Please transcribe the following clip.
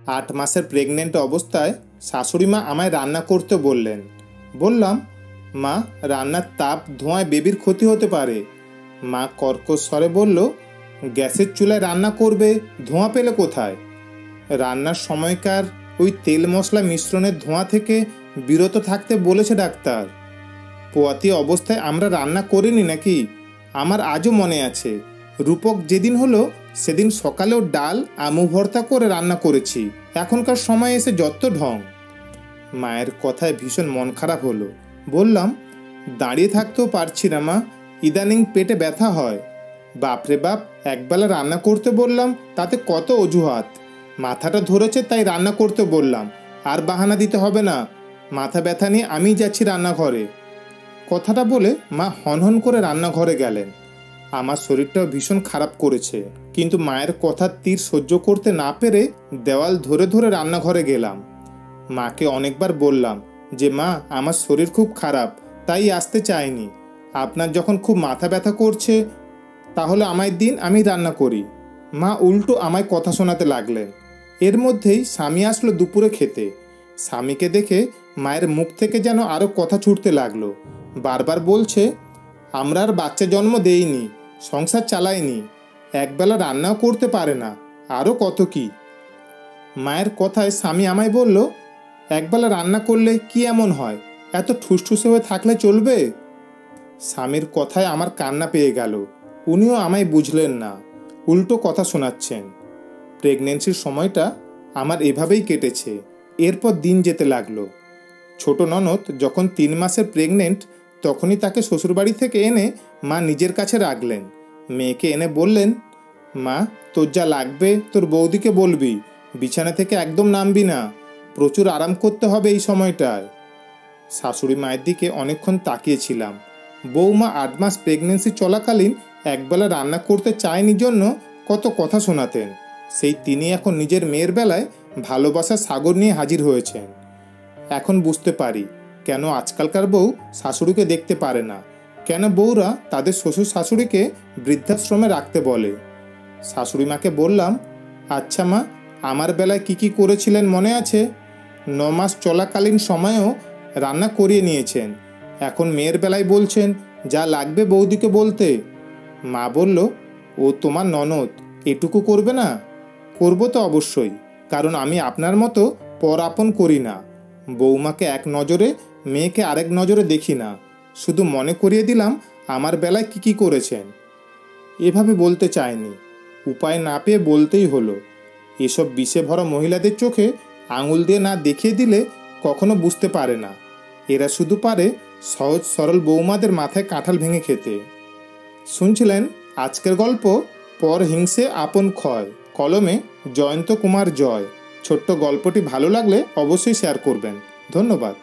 8 মাসের প্রেগনেন্ট অবস্থায় শাশুড়ি মা আমায় রান্না করতে বললেন। বললাম, মা, রান্নার তাপ ধোঁয়ায় বেবির ক্ষতি হতে পারে। মা কর্কশ স্বরে বলল, গ্যাসের চুলায় রান্না করবে, ধোঁয়া পেলে কোথায়? রান্নার সময়কার ওই তেল মশলা মিশ্রণের ধোঁয়া থেকে বিরত থাকতে বলেছে ডাক্তার। পোয়াতি অবস্থায় আমরা রান্না করিনি নাকি? আমার আজও মনে আছে, রূপক যেদিন হলো সেদিন সকালেও ডাল আমু ভর্তা করে রান্না করেছি। এখনকার সময় এসে যত ঢং। মায়ের কথায় ভীষণ মন খারাপ হলো। বললাম, দাঁড়িয়ে থাকতেও পারছি না মা, ইদানিং পেটে ব্যথা হয়। বাপরে বাপ, একবেলা রান্না করতে বললাম, তাতে কত অজুহাত। মাথাটা ধরেছে তাই রান্না করতে বললাম, আর বাহানা দিতে হবে না। মাথা ব্যথা নিয়ে আমি যাচ্ছি রান্নাঘরে। কথাটা বলে মা হনহন করে রান্নাঘরে গেলেন। আমার শরীরটাও ভীষণ খারাপ করেছে, কিন্তু মায়ের কথার তীর সহ্য করতে না পেরে দেওয়াল ধরে ধরে রান্নাঘরে গেলাম। মাকে অনেকবার বললাম যে মা, আমার শরীর খুব খারাপ, তাই আসতে চাইনি। আপনার যখন খুব মাথা ব্যথা করছে তাহলে আমায় দিন, আমি রান্না করি। মা উল্টো আমায় কথা শোনাতে লাগলেন। এর মধ্যেই স্বামী আসলো দুপুরে খেতে। স্বামীকে দেখে মায়ের মুখ থেকে যেন আরও কথা ছুটতে লাগলো। বারবার বলছে, আমরা আর বাচ্চা জন্ম দেইনি, সংসার চালাইনি, একবেলা রান্নাও করতে পারে না, আরও কত কি। মায়ের কথায় স্বামী আমায় বলল, একবেলা রান্না করলে কি এমন হয়? এত ঠুসঠুসে হয়ে থাকলে চলবে? স্বামীর কথায় আমার কান্না পেয়ে গেল। উনিও আমায় বুঝলেন না, উল্টো কথা শোনাচ্ছেন। প্রেগনেন্সির সময়টা আমার এভাবেই কেটেছে। এরপর দিন যেতে লাগলো। ছোট ননদ যখন 3 মাসের প্রেগনেন্ট, তখনই তাকে শ্বশুরবাড়ি থেকে এনে মা নিজের কাছে রাখলেন। মেয়েকে এনে বললেন, মা, তোর যা লাগবে তোর বৌদিকে বলবি, বিছানা থেকে একদম নামবি না, প্রচুর আরাম করতে হবে এই সময়টায়। শাশুড়ি মায়ের দিকে অনেকক্ষণ তাকিয়েছিলাম। বৌমা 8 মাস প্রেগনেন্সি চলাকালীন একবেলা রান্না করতে চায়নি জন্য কত কথা শোনাতেন, সেই তিনি এখন নিজের মেয়ের বেলায় ভালোবাসার সাগর নিয়ে হাজির হয়েছেন। এখন বুঝতে পারি কেন আজকালকার বউ শাশুড়িকে দেখতে পারে না, কেন বউরা তাদের শ্বশুর শাশুড়িকে বৃদ্ধাশ্রমে রাখতে বলে। শাশুড়ি মাকে বললাম, আচ্ছা মা, আমার বেলায় কি করেছিলেন মনে আছে? 9 মাস চলাকালীন সময়েও রান্না করিয়ে নিয়েছেন, এখন মেয়ের বেলায় বলছেন যা লাগবে বৌদিকে বলতে। মা বলল, ও তোমার ননদ, এটুকু করবে না? করব তো অবশ্যই, কারণ আমি আপনার মতো পর আপন করি না। বৌমাকে এক নজরে, মেয়েকে আরেক নজরে দেখি না। শুধু মনে করিয়ে দিলাম আমার বেলায় কি করেছেন। এভাবে বলতে চাইনি, উপায় না পেয়ে বলতেই হলো। এসব বিষে ভরা মহিলাদের চোখে আঙুল দিয়ে না দেখিয়ে দিলে কখনো বুঝতে পারে না। এরা শুধু পারে সহজ সরল বৌমাদের মাথায় কাঁঠাল ভেঙে খেতে। শুনছিলেন আজকের গল্প পর হিংসে আপন ক্ষয়, কলমে জয়ন্ত কুমার জয়। ছোট্ট গল্পটি ভালো লাগলে অবশ্যই শেয়ার করবেন। ধন্যবাদ।